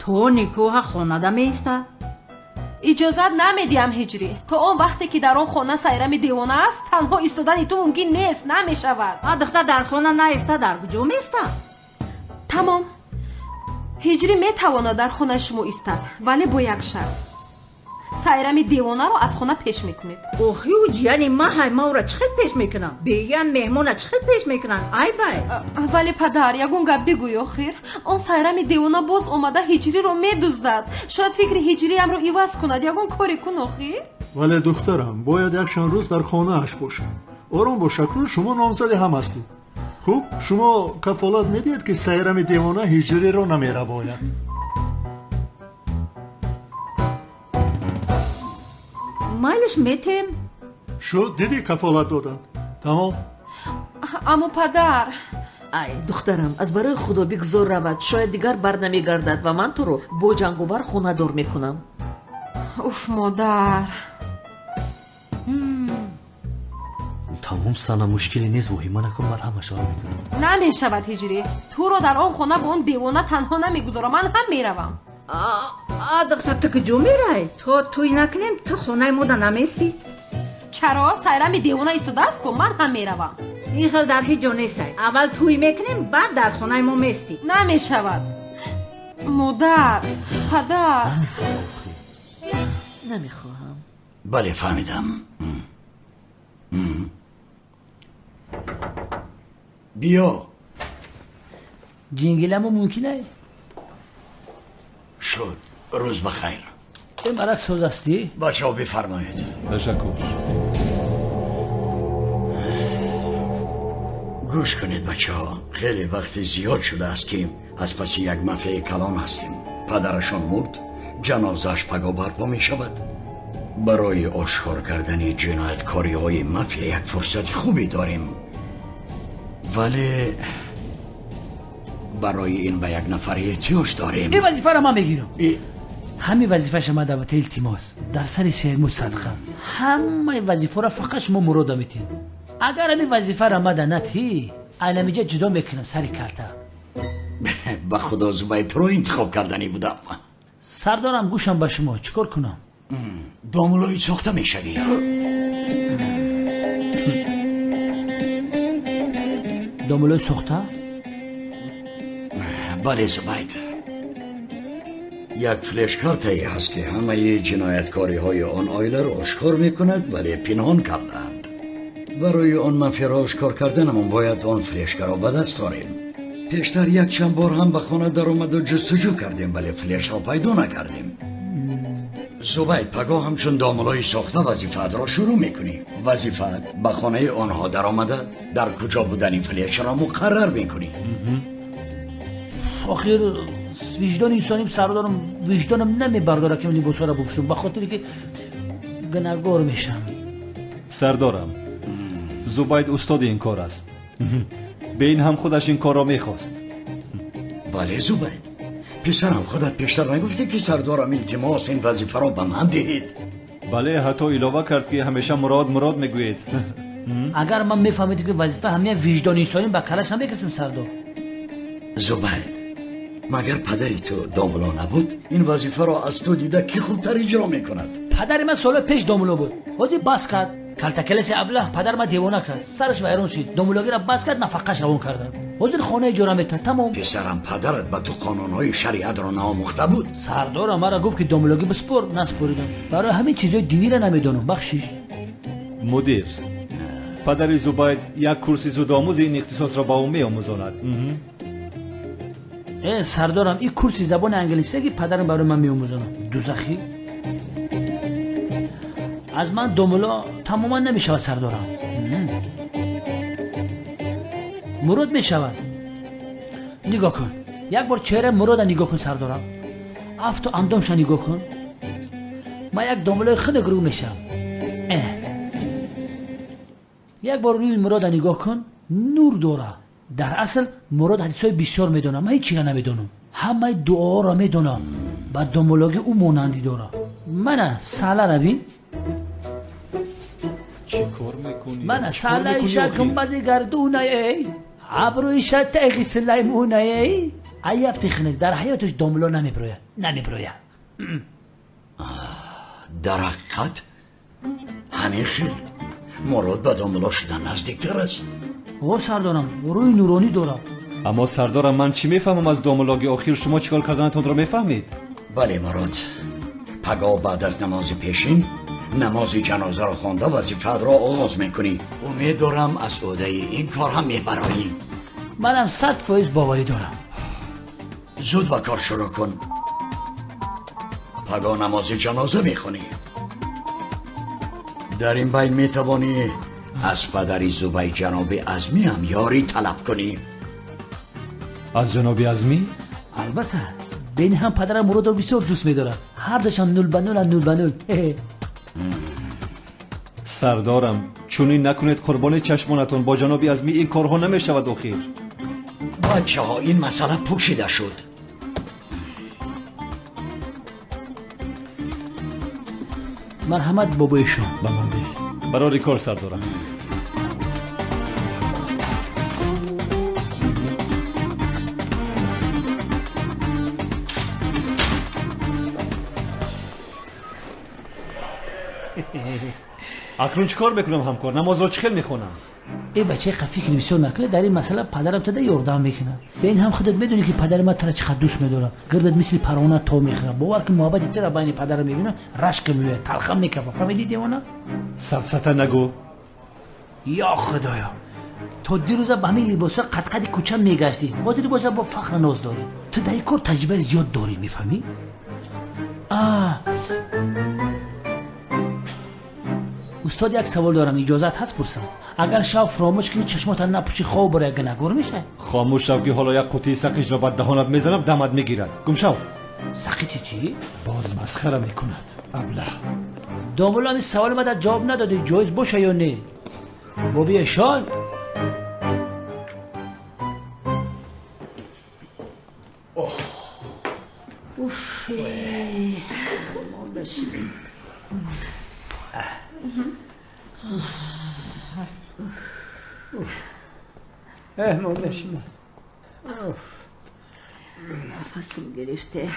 то никоҳа хонада меиста? иҷозат намедиҳам ҳиҷрӣ. то он вақте ки дар он хона сайрами девона аст, танҳо истодани ту мумкин нест, намешавад. духтар дар хона наиста, дар куҷо меиста? тамом. ҳиҷрӣ метавонад дар хонаи шумо истад, вале бо як шарт. сайрами девонаро аз хона пеш мекунед. охи уҷияни ман ҳаймаора чӣ хел пеш мекунам? беян меҳмона чӣ хел пеш мекунанд? ай бай. вале падар, ягон гап бигӯй охир. он сайрами девона боз омада ҳиҷриро медуздад. шояд фикри ҳиҷриямро иваз кунад. ягон коре кун охир. вале духтарам, бояд якчанд рӯз дар хонааш бошад. ором бош, акнун шумо номзади ҳам ҳастед. хуб, шумо кафолат медиҳед ки сайрами девона ҳиҷриро намеравояд. майлиш метем. шуд, дидӣ кафолат доданд. тамом. аммо падар, ай духтарам, аз барои худо бигзор равад. шояд дигар барнамегардад ва ман туро бо ҷанговар хонадор мекунам. уф модар. тамом сана мушкиле нест. воҳима накун, баъд ҳамаша ҳал мекунам. намешавад ҳиҷрӣ. туро дар он хона бо он девона танҳо намегузорам. ман ҳам меравам. духтар, ту куҷо меравӣ? то туй накунем, ту хонаи мода намести? чаро? сайрами девона истодааст ку ман ҳам меравам. ин хел дар ҳеҷ ҷо нестай. аввал туй мекунем, баъд дар хонаи мо мести. намешавад. модар, падар. намехоҳам. бале, фаҳмидам. биё. ҷингиламу мумкина? шуд. рӯз бахайр. барак соз астӣ? бачаҳо бифармоед. ташаккур. гӯш кунед бачаҳо. хеле вақти зиёд шудааст ки аз паси як мафияи калон ҳастем. падарашон мурд, ҷанозааш паго барпо мешавад. барои ошкор кардани ҷинояткориҳои мафия як фурсати хубе дорем. вале барои ин ба як нафар эҳтиёҷ дорем. ин вазифаро ман мегирам. ҳамин вазифа шумо давата илтимос дар сари сермуд садқа. ҳамаи вазифаро фақат шумо мурода метиҳед. агар ҳамин вазифаро мада натӣ, айламиҷа ҷудо мекунам сари карта. ба худо зубай туро интихоб карданӣ будам. сардорам, гӯшам ба шумо. чӣ кор кунам? домулои сохта мешавӣ. домулои сохта? бале зубайд. як флешкартае ҳаст ки ҳамаи ҷинояткориҳои он оиларо ошкор мекунад, вале пинҳон кардаанд. барои он мафияро ошкор карданамон бояд он флешкаро ба даст орем. пештар якчанд бор ҳам ба хона даромаду ҷустуҷӯ кардем, вале флешро пайдо накардем. зубайд, паго ҳамчун домулои сохта вазифаатро шурӯъ мекунӣ. вазифаат ба хонаи онҳо даромада дар куҷо будани флешро муқаррар мекунӣ. охир виҷдони инсоним, сардорам, виҷдонам намебардора ки либосҳоро бупӯшам, ба хотире ки гунаҳгор мешам. сардорам, зубайд устоди ин кор аст. бе ин ҳам худаш ин корро мехост. бале зубайд, писарам, худат пештар нагуфтӣ ки сардорам илтимос ин вазифаро ба ман диҳед? бале, ҳатто илова кард ки ҳамеша мурод мегӯед. агар ман мефаҳмидам ки вазифа ҳамин виҷдони инсоним, ба калаш намекирдам сардор. зубайд, магар падари ту домуло набуд, ин вазифаро аз ту дида ки хубтар иҷро мекунад? падари ман солҳои пеш домуло буд. ҳозир бас кард. калтакеласи аблаҳ падар ман девона кард. сараш вайрон шид. домулогиро бас кард, нафақаш равон карданд. حاضر خانه اجاره میته تمام. پسرم پدرت به تو قانونهای شریعت را ناموخته بود. سردارم مرا گفت که داملاگی بسپر، نسپریدم. برای همین چیزای دینی را نمیدونم. بخشش مدیر پدر زباید یک کورس زودآموز این اختصاص را با او میآموزاند. سردارم این کورس زبان انگلیسی که پدرم برای من میآموزاند. دوزخی از من داملا تماما نمیشود سردارم. مراد میشود. نگاه کن یک بار چهره مراد نگاه کن سردارم. افت و اندامش نگاه کن. من یک داملای خیلی گروه میشم. یک بار روی مراد نگاه کن نور داره. در اصل مراد حدیثای بسیار میدونه. من هیچی را نمیدونم. همه دعا را میدونم. با داملاگی او مانندی داره. من ساله را بین. چی کار میکنی؟ من ساله ایشا کنبازی گردونه ای ابرویشا تقی سلیمونه ای ایفتی خنک در حیاتش داملا نمیبروید. در حقیقت همین خیلی مراد به داملا شدن نزدیکتر است. او سردارم روی نورانی داره. اما سردارم من چی میفهمم از داملاگی؟ آخر شما چیکار کردنتون را میفهمید؟ بله مراد، پگاه بعد از نماز پیشین نماز جنازه را خوانده وظیفه را آغاز میکنی. امیدوارم از عهده این کار هم میبرایی. منم 100% باوری دارم. زود با کار شروع کن. پگاه نماز جنازه میخونی. در این بین میتوانی از پدری زبای جناب عظمی هم یاری طلب کنی. از جناب عظمی؟ البته بین هم پدرم مراد رو بسیار دوست میدارم. هر دشان 0 به 0. سردارم چونین نکنید قربان چشمانتون. با جناب عظمی این کارها نمیشود. آخر بچه ها این مسئله پوشیده شد. مرحمت بابایشون بماندی برای کار سردارم. اکنون چیکار میکنم همکار؟ نماز را چخیل میخونم. ای بچه خفی که بسیار نکنه. در این مسئله پدرم تده یاردم میکنه. به این هم خودت میدونی که پدر من ترا چقدر دوست میداره. گردت مثل پروانه تو میخوره. باور که محبت ترا بین پدرم میبینه رشک میوه تلخم میکفه. فهمیدی دیوانه؟ سبسته نگو. یا خدایا تو دیروز به همین لباسا قد کوچه میگشتی. بازی لباسا با فخر ناز داری. تو در این کار تجربه زیاد داری. میفهمی؟ استاد یک سوال دارم. اجازت هست پرسم؟ اگر شب فراموش کنی چشمات نپوشی خواب برای گنگور میشه؟ خاموش شو که حالا یک قوطی سقیج را بعد دهانت میزنم دمت میگیرد. گم شو. سقیج چی؟ باز مسخره میکند. ابله داملا همین سوال من جواب ندادی. جایز باشه یا نه؟ بابی شان اوف مادرشم نفسم گرفته.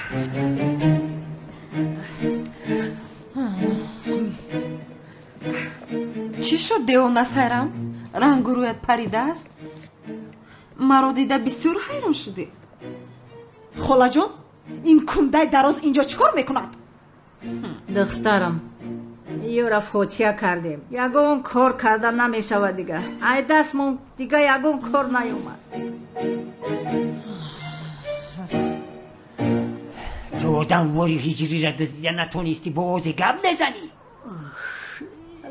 چی شد دیوانه سرم؟ رنگ رویت پریده است؟ مرا دیده بسیار حیران شدی. خاله جان این کنده دراز اینجا چیکار میکند؟ دخترم یورا فوتیا کردیم. یگون کار کردن نمیشود دیگه. ای دستمون دیگه یگون کار نیومد. تو آدم واری هجری را دیده نتونستی بازی گم بزنی.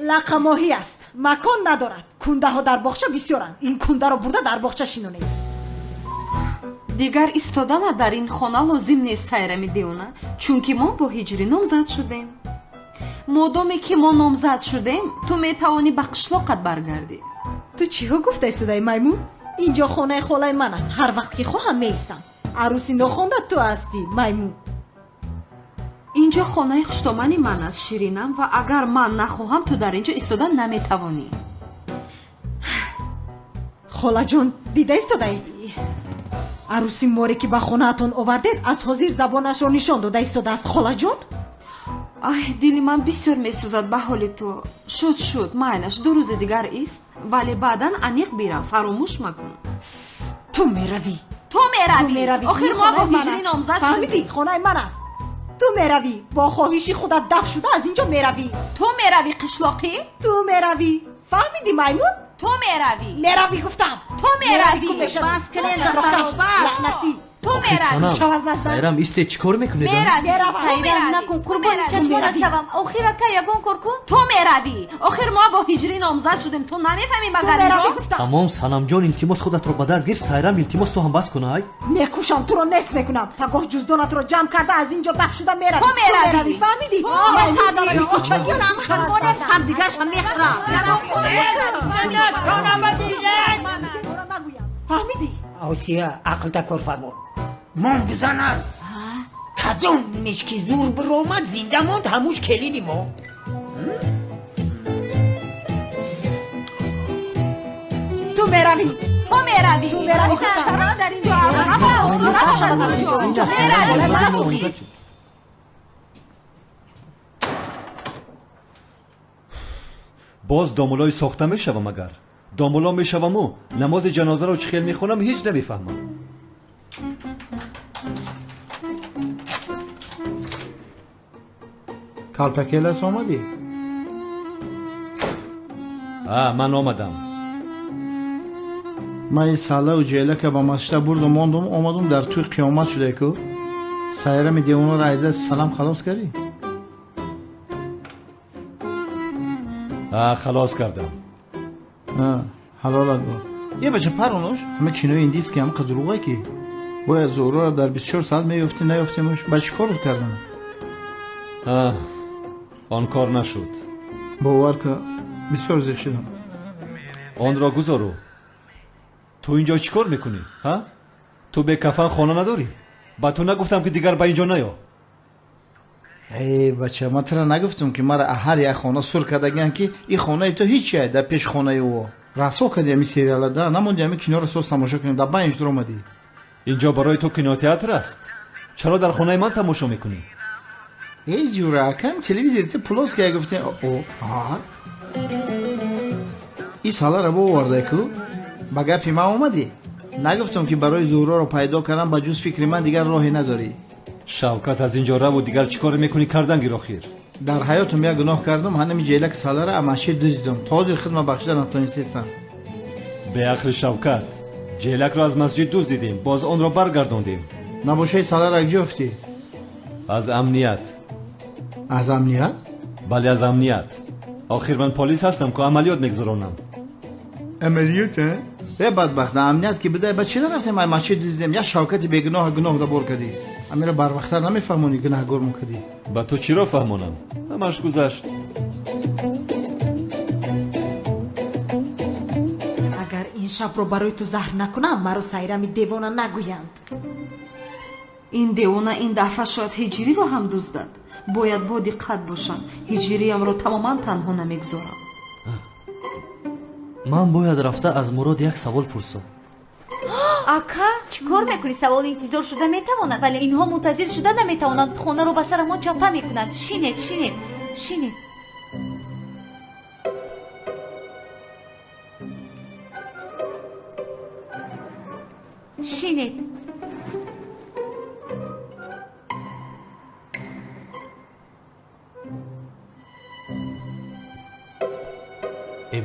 لقماهی است. مکان ندارد. کنده ها در باغچه بسیارند. این کنده را برده در باغچه شینونه. دیگر ایستادن در این خانه لازم نیست سیرمی دیوانه. چونکه ما با هجری نامزد شدیم. مادامی که ما نامزد شدیم تو میتوانی به قشلاقت برگردی. تو چی ها گفته ایستادی میمون؟ اینجا خانه خاله من است. هر وقت که خواهم میستم. عروسی نخونده تو هستی میمون. اینجا خانه خشتامنی من است شیرینم و اگر من نخواهم تو در اینجا ایستادن نمیتوانی. خاله جان دیده ایستادی؟ عروسی موری که به خانه اتون آوردید از حاضر زبانش رو نشان داده ایستاده است خاله جان. ای دلی من بسیار میسوزد به حال تو. شد مایلش 2 روز دیگر است ولی بعداً انیق بیرم فراموش مکن. تو میروی آخر ما با هیجری نامزد شدیم. فهمیدی خانه من است. تو میروی با خواهشی خودت دفع شده از اینجا میروی. تو میروی قشلاقی؟ تو میروی. فهمیدی میمون؟ تو میروی گفتم. تو میروی. بس کنین لعنتی. تو میروی. سایرام ایسته چیکار میکنید؟ سایرام نکن قربان چشمانت شوم. آخر که یگون کن. تو میروی. آخر ما با هیجری نامزد شدیم. تو نمیفهمی مگر اینو؟ تمام سنم جان التماس خودت رو به دست گیر. سایرام التماس تو هم بس کنای. میکوشم تو رو نصف میکنم. پگاه جزدانت رو جمع کرده از اینجا دفع شده میروی. تو میروی. فهمیدی؟ تو چگونه قربانش هم دیگه هم میخرم. فهمیدی؟ آسیا عقل تکر فرمون من بزنم کدوم مشکی زور برآمد زنده موند هموش کلیدی ما تو میروی در اینجا باز دامولای ساخته میشوم اگر دامولا میشوم و نماز جنازه رو چخیل میخونم هیچ نمیفهمم. کالتاکیلس آمدی؟ من آمدم. من این ساله و جیله که با مسجد بردم ماندم آمدم در توی قیامت شده که سایره می دیونا را عیده سلام خلاص کردی؟ خلاص کردم. حلالت بود. یه بچه پرونوش همه کینوی این دیست که همه قدروغه که باید زورا را در 24 ساعت میفتی نیفتیمش بچه کار کردن. آن کار نشد. باور که بسیار زیر شدم. آن را گذارو. تو اینجا چی کار میکنی؟ تو به کفن خانه نداری؟ با تو نگفتم که دیگر با اینجا نیا. ای بچه من ترا نگفتم که مرا هر یک خانه سر کردگن که این خانه تو هیچیه در پیش خانه او رسوا کردی همی سریالا ده نموندی همی کنار سوز تماشا کنیم در بینش در اومدی. اینجا برای تو کینوتئاتر است. چرا در خانه من تماشا میکنی؟ ای جوره کم تلویزیون پلاس که گفتی این سالا را بورده که با گپی ما اومدی. نگفتم که برای زورا رو پیدا کردم با جز فکر من دیگر راهی نداری. شوکت از اینجا رو و دیگر چیکار میکنی کردن گیر آخر؟ در حیاتم یک گناه کردم هنمی جیلک ساله را اماشی دزدم تا در خدمت بخشیدن نتونستم. به عقل شوکت جیلک را از مسجد دزدیدیم باز آن را برگرداندیم. نباشه ساله را کجا افتی؟ از امنیت. از امنیت؟ بله از امنیت. آخر من پلیس هستم که عملیات میگذرونم. عملیات ها؟ به بدبخت امنیت که بده بچه نرفتیم ما مسجد دزدیم یا شوکت بیگناه گناه دا بر کردی. امیره بر وقتر نمیفهمونی گناهگار میکردی. با تو چی را فهمونم؟ همش گذشت. اگر این شب رو برای تو زهر نکنم مرا سایرمی دیوانه نگویند. این دیوانه این دفعه شاید هجری رو هم دزدد. باید با دقت باشم. هجریم رو تماما تنها نمیگذارم. من باید رفته از مراد یک سوال پرسم. اکا چیکار میکنی؟ سوال انتظار شده میتواند ولی اینها منتظر شده نمیتوانند. خانه رو به سر ما چاپه میکنند. شینید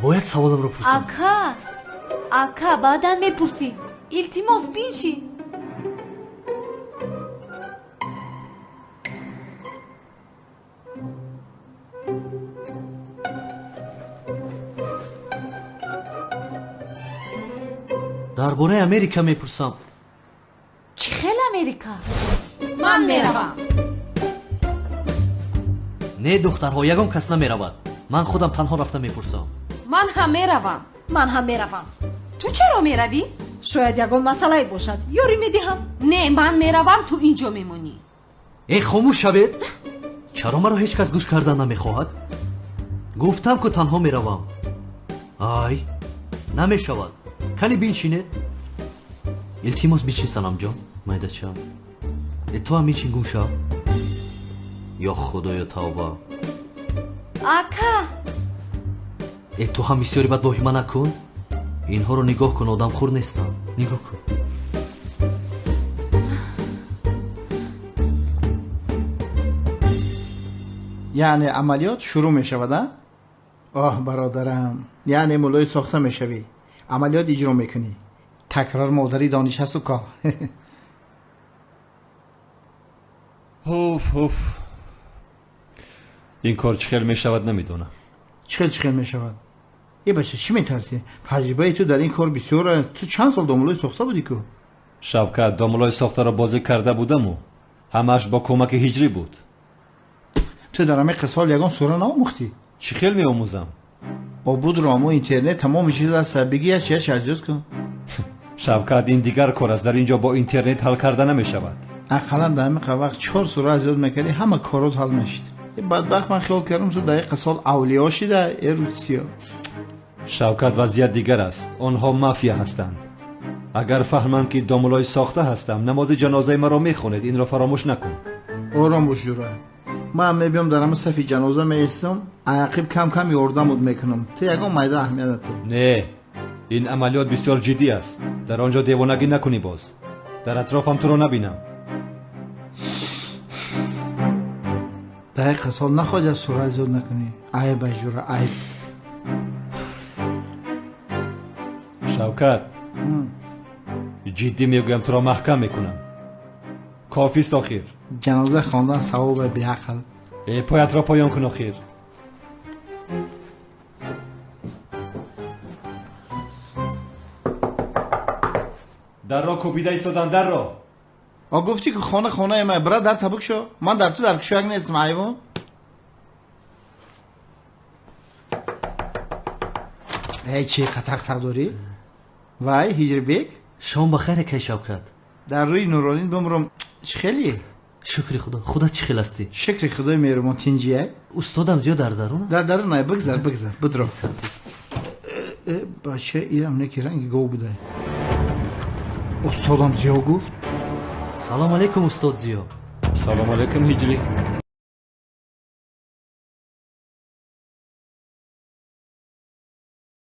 باید سوالم رو پرسم. اکا بعدا میپرسی. التماس بینشی. درباره امریکا میپرسم. چی خیلی امریکا؟ من میروم. نه دخترها یگان کس نمیرود. من خودم تنها رفته میپرسم. من هم میروم. تو چرا میروی؟ شاید یگان مسئله باشد. یاری میدهم. نه من میروم تو اینجا میمونی. ای خاموش شوید. چرا مرا هیچ کس گوش کردن نمیخواهد؟ گفتم که تنها میروم. آی نمیشود. کنی بینشینید. التماس بیچین سنم جان. مایده چم. تو هم میچین گوش شو. یا خدایا توبه. اکا تو هم بسیاری بدباهی من نکن. اینها رو نگاه کن آدم خور نیستم. نگاه کن. یعنی عملیات شروع می شود؟ آه برادرم، یعنی مولای ساخته می شوی، عملیات اجرا میکنی، تکرار مادری دانش هست و کار. این کار چخیل می شود نمیدونم. چخیل می شود؟ یه بچه چی میترسی؟ تجربه تو در این کار بسیار است. تو چند سال دامولای ساخته بودی که؟ شوکت، دامولای ساخته را بازی کرده بودم و همش با کمک هجری بود. تو در همه قصال یگان سوره ناموختی؟ چخیل می آموزم؟ بود رو همو اینترنت تمام چیز از بگی از چیش عزیز کن. شوکت، این دیگر کار است. در اینجا با اینترنت حل کرده نمی شود. اقلا در همه وقت 4 سوره از یاد میکردی همه کارات حل نشد. بدبخت من خیال کردم تو در قصال اولیا شده ایروسیا. شوکت، وضعیت دیگر است. آنها مافیا هستند. اگر فهمند که دامولای ساخته هستم نماز جنازه مرا میخوند. این را فراموش نکن. آرام باش جورا. من میبیم در همه صفی جنازه میستم، عقیب کم کم یاردم میکنم. تو یگان میده اهمیت تو. نه، این عملیات بسیار جدی است. در آنجا دیوانگی نکنی. باز در اطرافم تو را نبینم. در قصال نخواهد از سوره زیاد نکنی. عیب جورا، عیب. شوکت، جدی میگویم تو را محکم میکنم. کافی است آخر. جنازه خواندن ثواب بی عقل. پایت را پایان کن آخر. در را کوبیده ایستادن. در را. گفتی که خانه ما برات در تبک شو. من در تو در کشوک نیستم ایوان. ای چی قطق داری؟ وای هجری بیگ. شام بخیر که شوکت. در روی نورالین بمرم. خیلی شکر خدا. خدا چی خیل هستی؟ شکر خدای مهربان. تینجیه استادم زیاد در درونه؟ در درونه. بگذر بدرو. باشه ایرم نکی رنگ گو بوده. استادم زیاد گفت. سلام علیکم استاد زیاد. سلام علیکم هجری.